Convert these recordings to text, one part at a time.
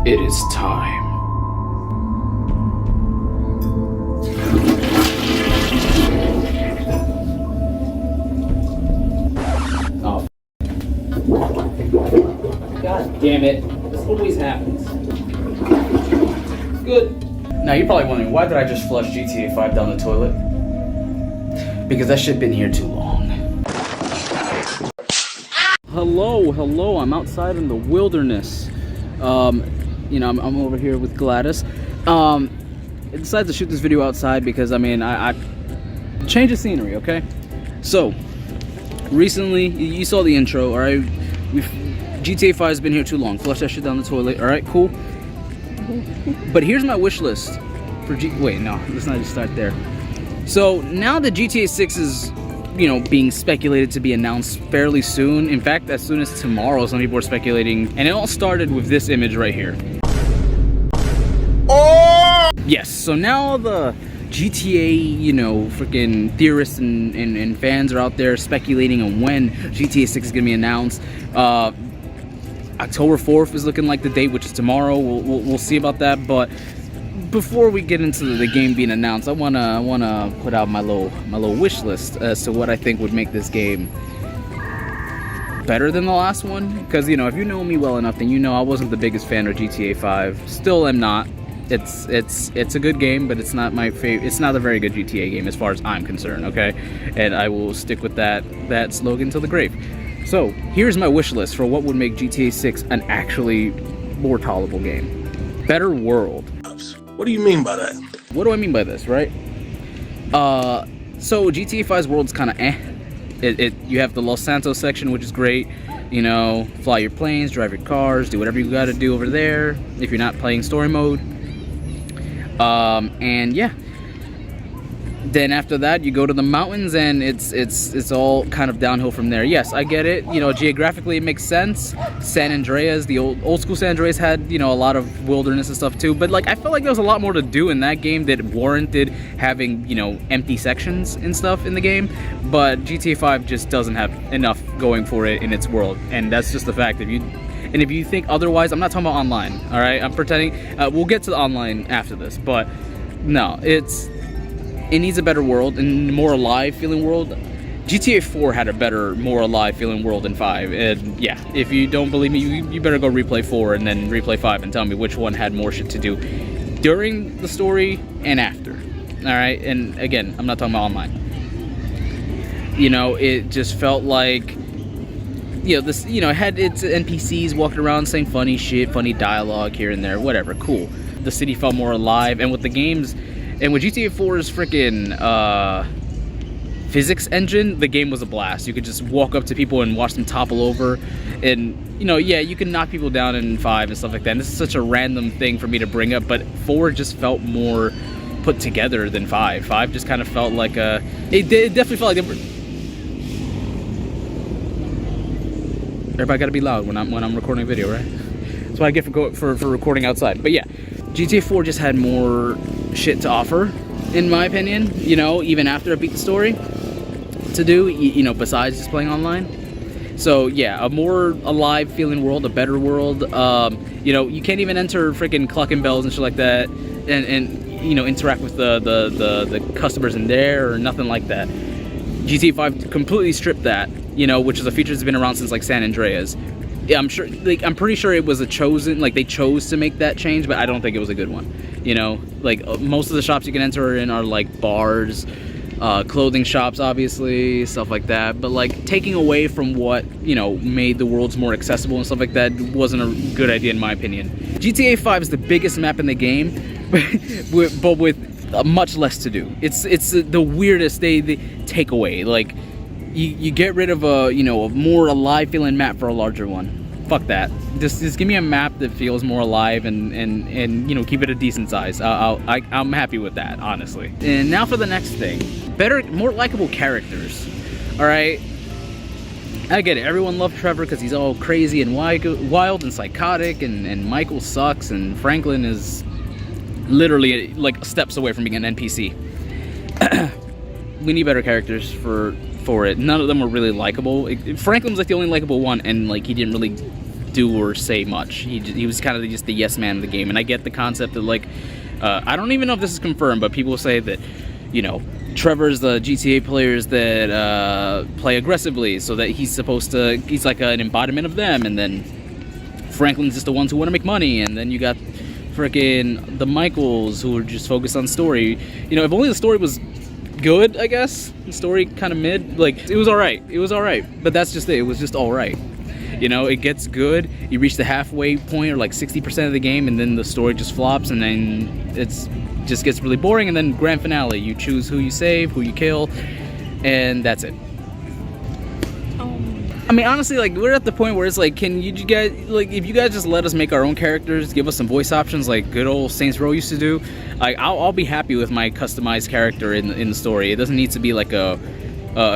It is time. Oh. God damn it. This always happens. Good. Now you're probably wondering, why did I just flush GTA 5 down the toilet? Because that shit been here too long. Hello, I'm outside in the wilderness. You know, I'm over here with Gladys. I decided to shoot this video outside because, I mean, I change the scenery, okay? So, recently, you saw the intro, alright? GTA 5 has been here too long. Flush that shit down the toilet, alright, cool? But here's my wish list for wait, no, let's not just start there. So, now that GTA 6 is, you know, being speculated to be announced fairly soon. In fact, as soon as tomorrow, some people are speculating. And it all started with this image right here. Oh! Yes, so now the GTA, you know, freaking theorists and fans are out there speculating on when GTA 6 is going to be announced. October 4th is looking like the date, which is tomorrow. We'll see about that, but before we get into the game being announced, I wanna put out my little wish list as to what I think would make this game better than the last one. Because, you know, if you know me well enough, then you know I wasn't the biggest fan of GTA 5. Still am not. It's a good game, but it's not my favorite. It's not a very good GTA game as far as I'm concerned. Okay, and I will stick with that slogan till the grave. So here's my wish list for what would make GTA 6 an actually more tolerable game. Better world. What do you mean by that? What do I mean by this, right? So GTA 5's world's kind of eh. You have the Los Santos section, which is great. You know, fly your planes, drive your cars, do whatever you got to do over there if you're not playing story mode. And yeah. Then after that, you go to the mountains, and it's all kind of downhill from there. Yes, I get it. You know, geographically it makes sense. San Andreas, the old school San Andreas had, you know, a lot of wilderness and stuff too. But like, I felt like there was a lot more to do in that game that warranted having, you know, empty sections and stuff in the game. But GTA 5 just doesn't have enough going for it in its world, and that's just the fact. If you think otherwise, I'm not talking about online. All right, I'm pretending. We'll get to the online after this, but no, it needs a better world and more alive feeling world. GTA 4 had a better, more alive feeling world than 5. And yeah, if you don't believe me, you better go replay 4 and then replay 5 and tell me which one had more shit to do during the story and after. Alright, and again, I'm not talking about online. You know, it just felt like, you know, this, you know, it had its NPCs walking around saying funny shit, funny dialogue here and there, whatever, cool. The city felt more alive, and with the games, and with GTA 4's freaking physics engine, the game was a blast. You could just walk up to people and watch them topple over. And, you know, yeah, you can knock people down in 5 and stuff like that. And this is such a random thing for me to bring up, but 4 just felt more put together than 5. 5 just kind of felt like a... It definitely felt like... Everybody gotta be loud when I'm recording a video, right? That's what I get for recording outside. But yeah, GTA 4 just had more shit to offer, in my opinion, you know, even after I beat the story to do, you know, besides just playing online. So yeah, a more alive feeling world, a better world. You know, you can't even enter freaking clucking bells and shit like that and you know, interact with the customers in there or nothing like that. GTA 5 completely stripped that, you know, which is a feature that's been around since like San Andreas. Yeah, I'm sure, like, I'm pretty sure it was a chosen, like, they chose to make that change, but I don't think it was a good one. You know, like, most of the shops you can enter in are like bars, clothing shops, obviously, stuff like that. But like, taking away from what, you know, made the worlds more accessible and stuff like that wasn't a good idea in my opinion. GTA 5 is the biggest map in the game, but with much less to do. It's the weirdest they take away. Like, you get rid of a, you know, a more alive feeling map for a larger one. Fuck that. Just give me a map that feels more alive and you know, keep it a decent size. I'm happy with that, honestly. And now for the next thing. Better, more likable characters. Alright? I get it. Everyone loved Trevor because he's all crazy and wild and psychotic, and Michael sucks, and Franklin is literally like steps away from being an NPC. We need better characters for it. None of them were really likable. Franklin's like the only likable one, and like he didn't really do or say much. He was kind of just the yes man of the game. And I get the concept that, like, I don't even know if this is confirmed, but people say that, you know, Trevor's the GTA players that play aggressively, so that he's like an embodiment of them, and then Franklin's just the ones who want to make money, and then you got frickin' the Michaels who are just focused on story. You know, if only the story was good, I guess. The story kind of mid. Like, it was alright. It was alright. But that's just it. It was just alright. You know, it gets good. You reach the halfway point, or like 60% of the game, and then the story just flops, and then it's just gets really boring, and then grand finale. You choose who you save, who you kill, and that's it. I mean, honestly, like, we're at the point where it's like, can you guys, like, if you guys just let us make our own characters, give us some voice options like good old Saints Row used to do, like, I'll be happy with my customized character in the story. It doesn't need to be like a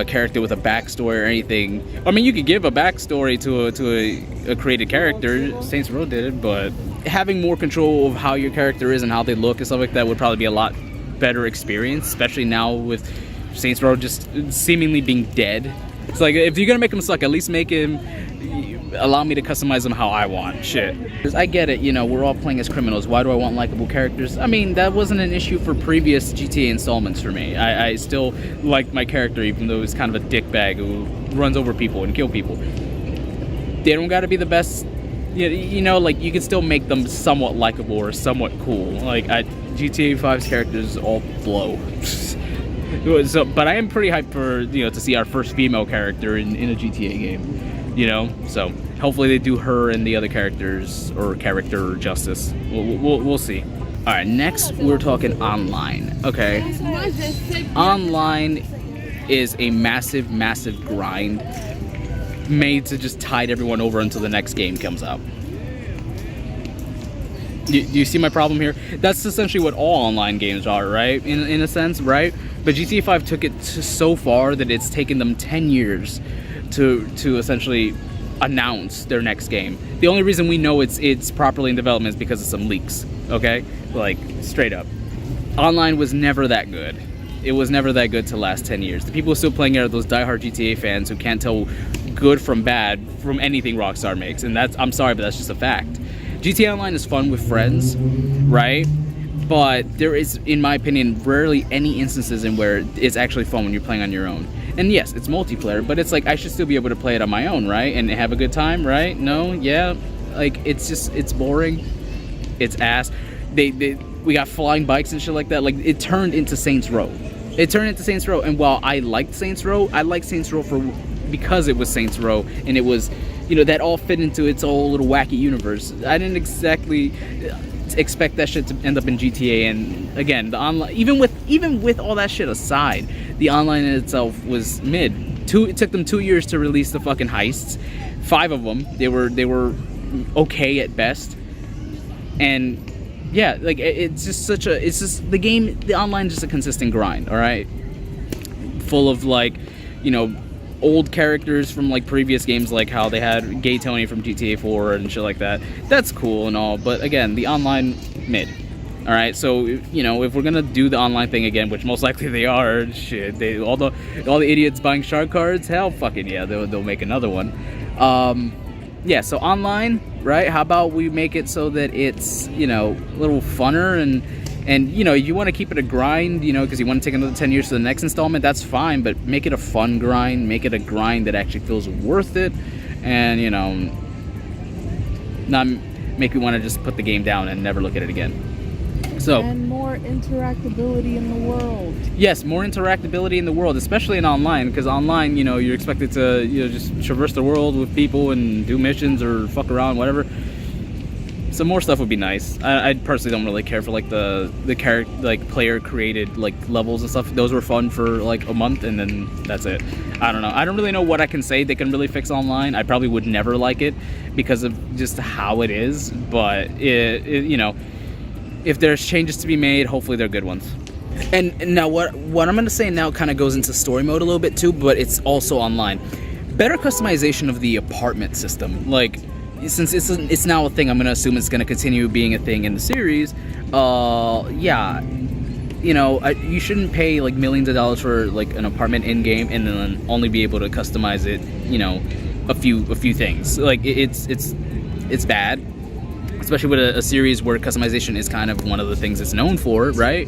character with a backstory or anything. I mean, you could give a backstory to a created character. Saints Row did it, but having more control of how your character is and how they look and stuff like that would probably be a lot better experience, especially now with Saints Row just seemingly being dead. It's like, if you're gonna make him suck, at least make him, allow me to customize him how I want. Shit. I get it, you know, we're all playing as criminals. Why do I want likable characters? I mean, that wasn't an issue for previous GTA installments for me. I still liked my character, even though he's kind of a dickbag who runs over people and kill people. They don't gotta be the best, you know, like, you can still make them somewhat likable or somewhat cool. Like, GTA 5's characters all blow. So, but I am pretty hyped for, you know, to see our first female character in a GTA game, you know. So hopefully they do her and the other characters or character justice. We'll see. All right, next we're talking online. Okay, online is a massive grind made to just tide everyone over until the next game comes out. Do you see my problem here? That's essentially what all online games are, right? In a sense, right? But GTA 5 took it so far that it's taken them 10 years to essentially announce their next game. The only reason we know it's properly in development is because of some leaks, okay? Like, straight up. Online was never that good. It was never that good to last 10 years. The people still playing it are those diehard GTA fans who can't tell good from bad from anything Rockstar makes. And I'm sorry, but that's just a fact. GTA Online is fun with friends, right? But there is, in my opinion, rarely any instances in where it's actually fun when you're playing on your own. And yes, it's multiplayer, but it's like, I should still be able to play it on my own, right? And have a good time, right? No? Yeah? Like, it's boring. It's ass. We got flying bikes and shit like that. Like, it turned into Saints Row. And while I liked Saints Row, I liked Saints Row because it was Saints Row, and it was, you know, that all fit into its whole little wacky universe. I didn't exactly expect that shit to end up in GTA, and again, the online, even with all that shit aside, the online in itself was mid. It took them 2 years to release the fucking heists. 5 of them, they were okay at best, and yeah, like, it's just the online is just a consistent grind, all right, full of, like, you know, old characters from, like, previous games, like how they had Gay Tony from GTA 4 and shit like that. That's cool and all, but again, the online, mid. All right, so, you know, if we're gonna do the online thing again, which most likely they are, shit, all the idiots buying shark cards, hell, fucking yeah, they'll make another one. Yeah, so online, right? How about we make it so that it's, you know, a little funner, and you know, you want to keep it a grind, you know, because you want to take another 10 years to the next installment, that's fine, but make it a fun grind, make it a grind that actually feels worth it, and, you know, not make you want to just put the game down and never look at it again. So, and more interactability in the world. Yes, more interactability in the world, especially in online, because online, you know, you're expected to, you know, just traverse the world with people and do missions or fuck around, whatever. Some more stuff would be nice. I personally don't really care for, like, the character, like, player created, like, levels and stuff. Those were fun for like a month, and then that's it. I don't know. I don't really know what I can say they can really fix online. I probably would never like it because of just how it is, but you know, if there's changes to be made, hopefully they're good ones. And now what I'm going to say now kind of goes into story mode a little bit too, but it's also online. Better customization of the apartment system. Like, since it's now a thing, I'm going to assume it's going to continue being a thing in the series. Yeah, you know, you shouldn't pay like millions of dollars for like an apartment in game and then only be able to customize it, you know, a few things. Like, it's it's bad, especially with a series where customization is kind of one of the things it's known for, right?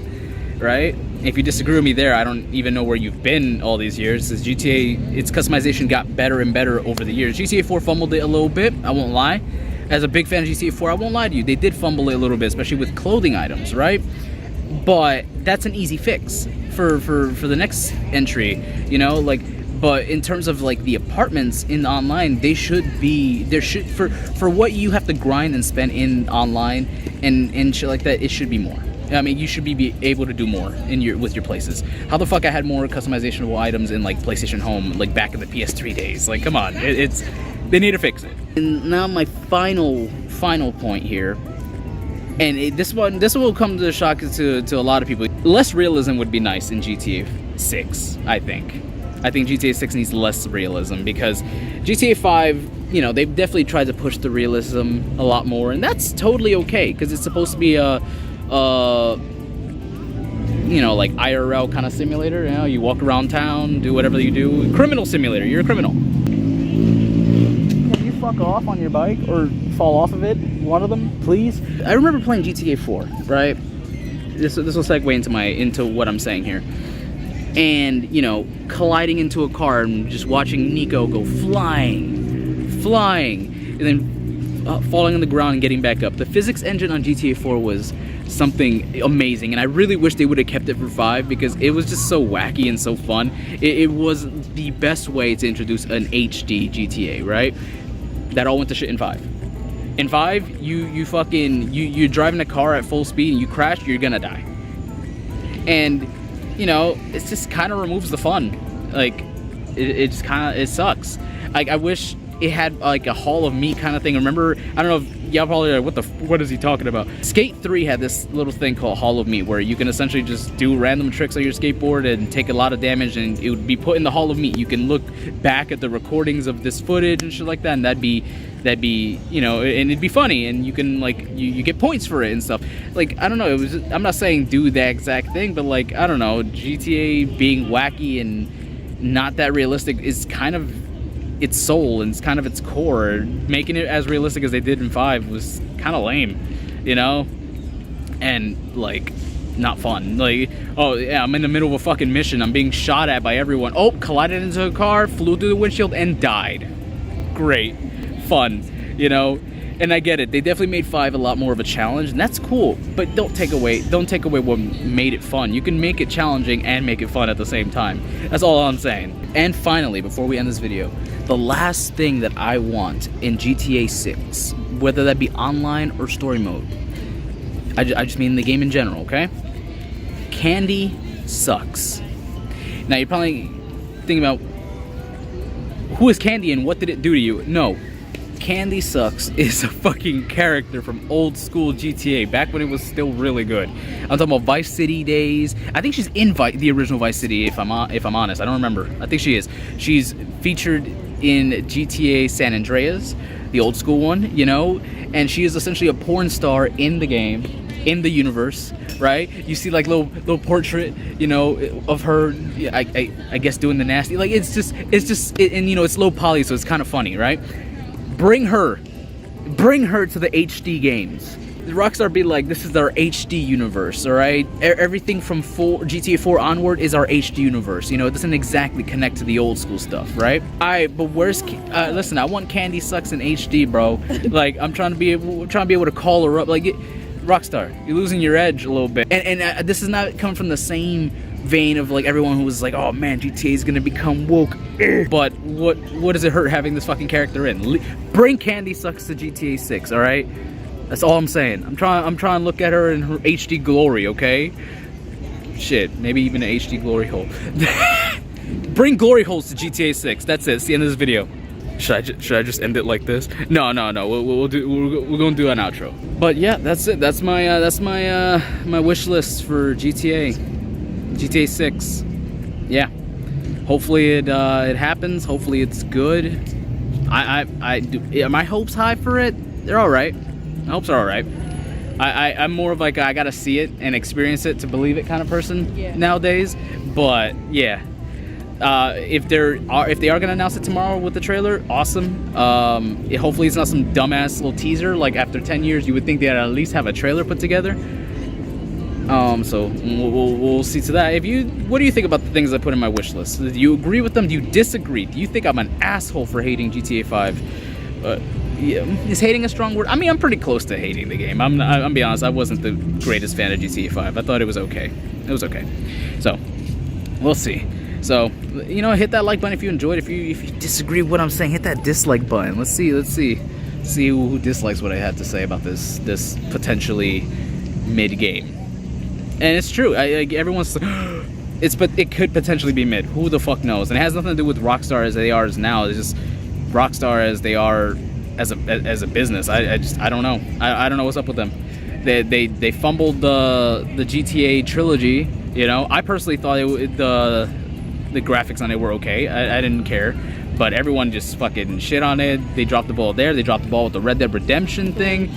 Right? If you disagree with me there, I don't even know where you've been all these years. As GTA, its customization got better and better over the years. GTA 4 fumbled it a little bit, I won't lie. As a big fan of GTA 4, I won't lie to you, they did fumble it a little bit, especially with clothing items, right? But that's an easy fix for the next entry, you know, like. But in terms of like the apartments in online, there should for what you have to grind and spend in online and shit like that, it should be more. I mean, you should be able to do more with your places. How the fuck I had more customizable items in like PlayStation Home, like back in the PS3 days? Like, come on, they need to fix it. And now my final point here, and this will come to a shock to a lot of people. Less realism would be nice in GTA 6, I think. I think GTA 6 needs less realism because GTA 5, you know, they've definitely tried to push the realism a lot more, and that's totally okay because it's supposed to be a you know, like IRL kind of simulator. You know, you walk around town, do whatever you do. Criminal simulator. You're a criminal. Can you fuck off on your bike or fall off of it? One of them, please. I remember playing GTA 4, right? This will segue into what I'm saying here. And, you know, colliding into a car and just watching Nico go flying, and then falling on the ground and getting back up. The physics engine on GTA 4 was something amazing, and I really wish they would have kept it for 5 because it was just so wacky and so fun. It was the best way to introduce an HD GTA, right? That all went to shit in 5. In 5, you're driving a car at full speed and you crash, you're gonna die. And you know, it just kind of removes the fun. Like, it sucks. Like, I wish it had like a Hall of Meat kind of thing. Remember, I don't know if y'all probably like, what is he talking about? Skate 3 had this little thing called Hall of Meat where you can essentially just do random tricks on your skateboard and take a lot of damage, and it would be put in the Hall of Meat. You can look back at the recordings of this footage and shit like that, and that'd be, you know, and it'd be funny, and you can like you get points for it and stuff. Like, I don't know, I'm not saying do that exact thing, but like, I don't know, GTA being wacky and not that realistic is kind of its soul and it's kind of its core. Making it as realistic as they did in 5 was kind of lame, you know, and like not fun. Like, oh yeah, I'm in the middle of a fucking mission, I'm being shot at by everyone, oh, collided into a car, flew through the windshield and died. Great fun, you know. And I get it, they definitely made 5 a lot more of a challenge, and that's cool, but don't take away what made it fun. You can make it challenging and make it fun at the same time. That's all I'm saying. And finally, before we end this video, the last thing that I want in GTA 6, whether that be online or story mode, I just mean the game in general, okay? Candy sucks. Now you're probably thinking about, who is Candy and what did it do to you? No. Candy Sucks is a fucking character from old school GTA, back when it was still really good. I'm talking about Vice City days. I think she's in the original Vice City, if I'm honest. I don't remember. I think she is. She's featured in GTA San Andreas, the old school one, you know, and she is essentially a porn star in the game, in the universe, right? You see like little portrait, you know, of her, I guess doing the nasty, like it's just, and you know, it's low poly, so it's kind of funny, right? Bring her to the HD games. Rockstar be like, this is our HD universe, all right? Everything from GTA 4 onward is our HD universe. You know, it doesn't exactly connect to the old school stuff, right? But where's listen? I want Candy Sucks in HD, bro. Like, I'm trying to be able to call her up. Like, Rockstar, you're losing your edge a little bit. And this is not coming from the same vein of like everyone who was like, oh man, GTA is gonna become woke. But what does it hurt having this fucking character in? Bring Candy Sucks to GTA 6, all right? That's all I'm saying. I'm trying to look at her in her HD glory, okay? Shit, maybe even an HD glory hole. Bring glory holes to GTA 6. That's it. It's the end of this video. Should I just end it like this? No. We're gonna do an outro. But yeah, that's it. That's my wish list for GTA 6. Yeah. Hopefully it happens. Hopefully it's good. Are my hopes high for it? They're all right. My hopes are all right. I'm more of like I gotta see it and experience it to believe it kind of person nowadays. But yeah, if they are gonna announce it tomorrow with the trailer, awesome. Hopefully it's not some dumbass little teaser. Like after 10 years, you would think they'd at least have a trailer put together. So we'll see to that. What do you think about the things I put in my wish list? Do you agree with them? Do you disagree? Do you think I'm an asshole for hating GTA 5? Yeah, is hating a strong word? I mean, I'm pretty close to hating the game. I'm be honest, I wasn't the greatest fan of GTA 5. I thought it was okay. It was okay. So, we'll see. So, hit that like button if you enjoyed. If you disagree with what I'm saying, hit that dislike button. Let's see who dislikes what I had to say about this potentially mid game. And it's true. Everyone's but it could potentially be mid. Who the fuck knows? And it has nothing to do with Rockstar as they are now. It's just Rockstar as they are as a business. I don't know. I don't know what's up with them. They fumbled the GTA trilogy. I personally thought the graphics on it were okay. I didn't care, but everyone just fucking shit on it. They dropped the ball there. They dropped the ball with the Red Dead Redemption thing.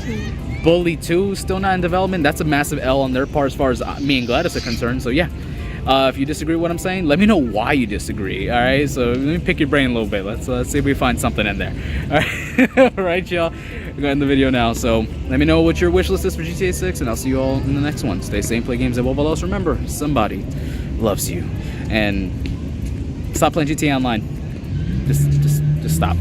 Bully 2 still not in development. That's a massive L on their part as far as me and Gladys are concerned. So yeah. If you disagree with what I'm saying, let me know why you disagree. All right, so let me pick your brain a little bit. Let's see if we find something in there. All right, all right, y'all. We're going to end the video now. So let me know what your wish list is for GTA 6, and I'll see you all in the next one. Stay safe, play games above all else. Remember, somebody loves you, and stop playing GTA Online. Just stop.